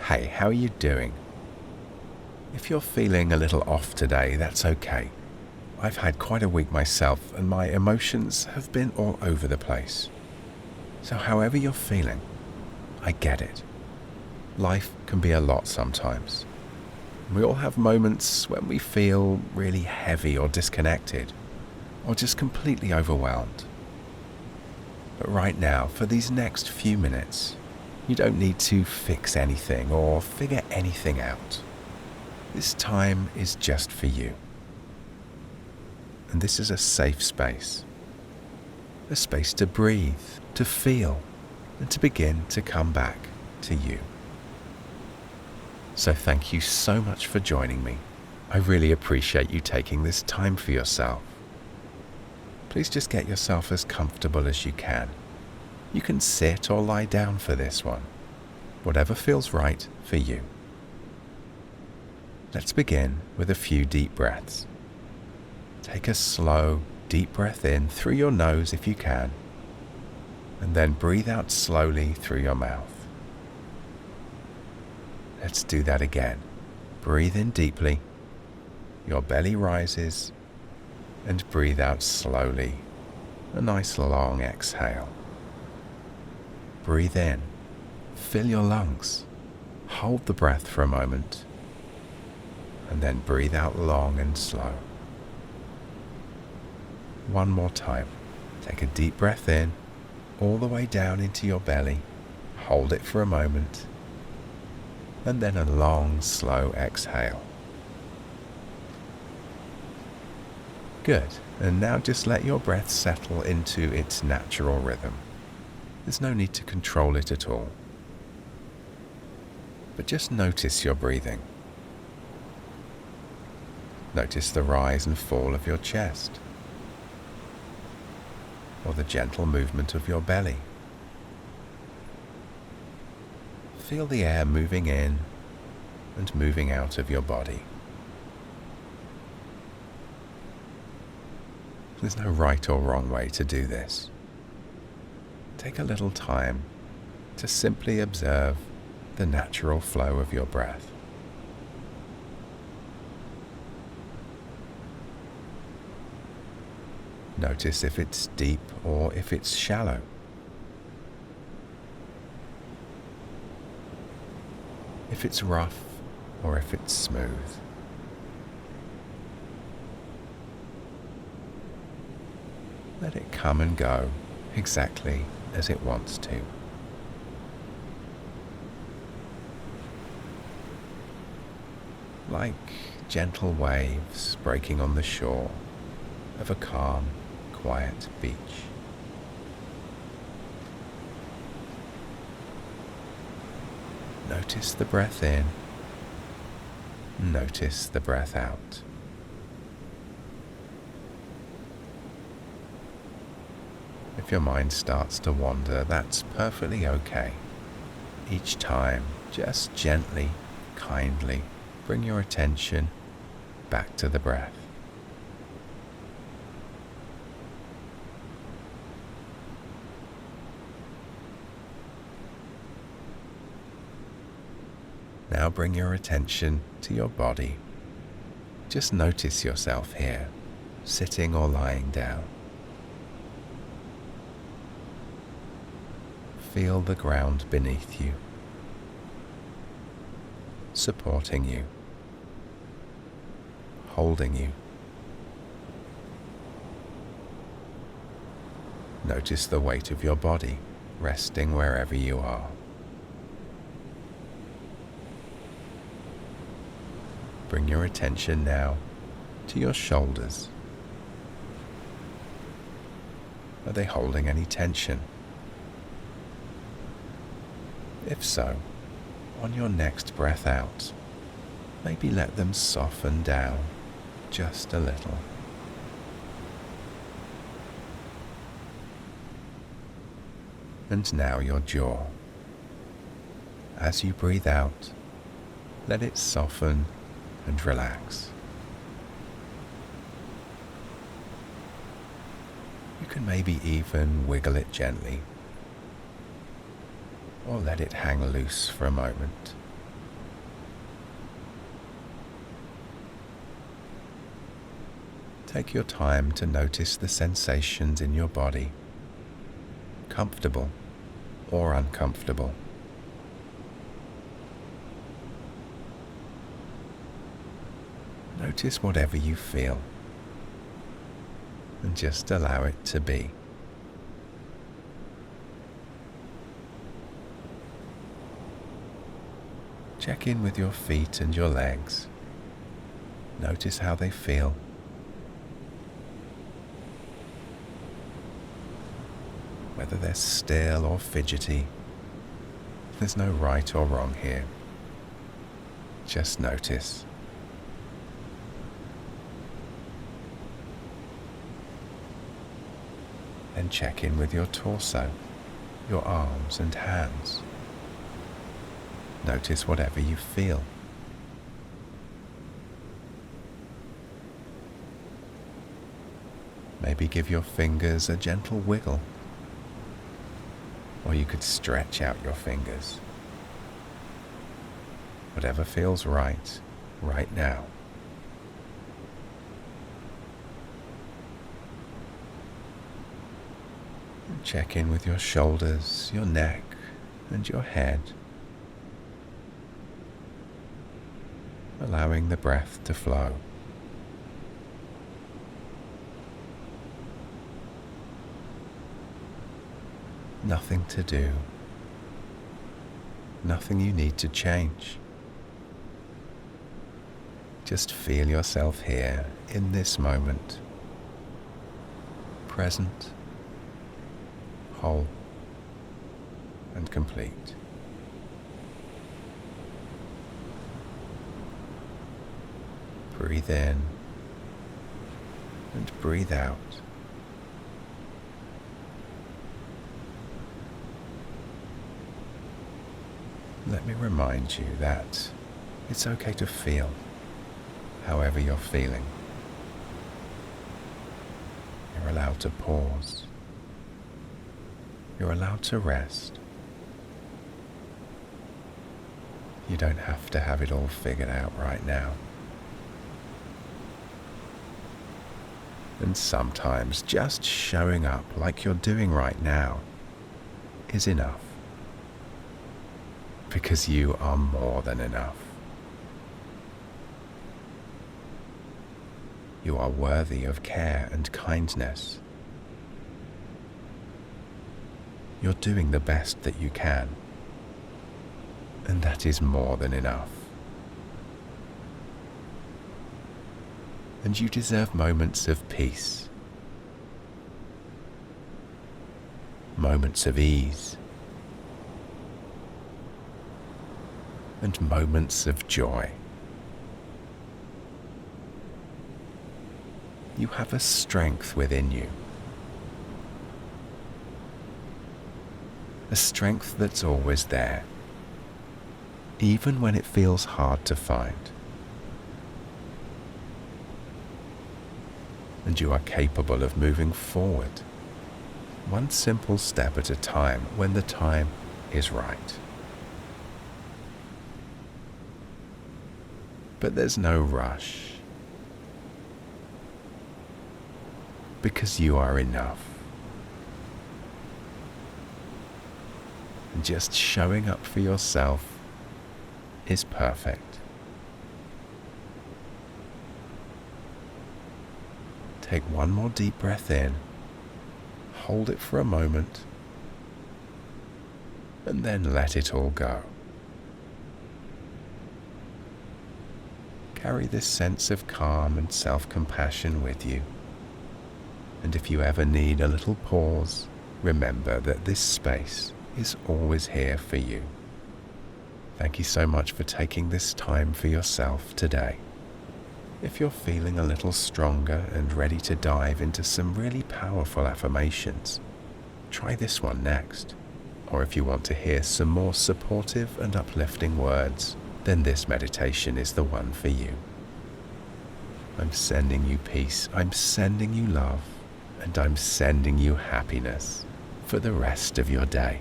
Hey, how are you doing? If you're feeling a little off today, that's okay. I've had quite a week myself and my emotions have been all over the place. So however you're feeling, I get it. Life can be a lot sometimes. We all have moments when we feel really heavy or disconnected, or just completely overwhelmed. But right now, for these next few minutes, you don't need to fix anything or figure anything out. This time is just for you. And this is a safe space. A space to breathe, to feel, and to begin to come back to you. So thank you so much for joining me. I really appreciate you taking this time for yourself. Please just get yourself as comfortable as you can. You can sit or lie down for this one, whatever feels right for you. Let's begin with a few deep breaths. Take a slow, deep breath in through your nose if you can, and then breathe out slowly through your mouth. Let's do that again. Breathe in deeply, your belly rises, and breathe out slowly, a nice long exhale. Breathe in, fill your lungs, hold the breath for a moment, and then breathe out long and slow. One more time. Take a deep breath in, all the way down into your belly, hold it for a moment, and then a long, slow exhale. Good, and now just let your breath settle into its natural rhythm. There's no need to control it at all. But just notice your breathing. Notice the rise and fall of your chest, or the gentle movement of your belly. Feel the air moving in and moving out of your body. There's no right or wrong way to do this. Take a little time to simply observe the natural flow of your breath. Notice if it's deep or if it's shallow. If it's rough or if it's smooth. Let it come and go exactly as it wants to. Like gentle waves breaking on the shore of a calm, quiet beach. Notice the breath in, notice the breath out. If your mind starts to wander, that's perfectly okay. Each time, just gently, kindly bring your attention back to the breath. Now bring your attention to your body. Just notice yourself here, sitting or lying down. Feel the ground beneath you, supporting you, holding you. Notice the weight of your body resting wherever you are. Bring your attention now to your shoulders. Are they holding any tension? If so, on your next breath out, maybe let them soften down just a little. And now your jaw. As you breathe out, let it soften and relax. You can maybe even wiggle it gently, or let it hang loose for a moment. Take your time to notice the sensations in your body, comfortable or uncomfortable. Notice whatever you feel and just allow it to be. Check in with your feet and your legs. Notice how they feel. Whether they're still or fidgety, there's no right or wrong here. Just notice. Then check in with your torso, your arms and hands. Notice whatever you feel. Maybe give your fingers a gentle wiggle, or you could stretch out your fingers. Whatever feels right now. Check in with your shoulders, your neck, and your head, allowing the breath to flow. Nothing to do, nothing you need to change. Just feel yourself here in this moment, present, whole, and complete. Breathe in and breathe out. Let me remind you that it's okay to feel however you're feeling. You're allowed to pause. You're allowed to rest. You don't have to have it all figured out right now. And sometimes just showing up like you're doing right now is enough. Because you are more than enough. You are worthy of care and kindness. You're doing the best that you can, and that is more than enough. And you deserve moments of peace, moments of ease, and moments of joy. You have a strength within you, a strength that's always there, even when it feels hard to find. And you are capable of moving forward, one simple step at a time when the time is right. But there's no rush, because you are enough. And just showing up for yourself is perfect. Take one more deep breath in, hold it for a moment, and then let it all go. Carry this sense of calm and self-compassion with you. And if you ever need a little pause, remember that this space is always here for you. Thank you so much for taking this time for yourself today. If you're feeling a little stronger and ready to dive into some really powerful affirmations, try this one next. Or if you want to hear some more supportive and uplifting words, then this meditation is the one for you. I'm sending you peace, I'm sending you love, and I'm sending you happiness for the rest of your day.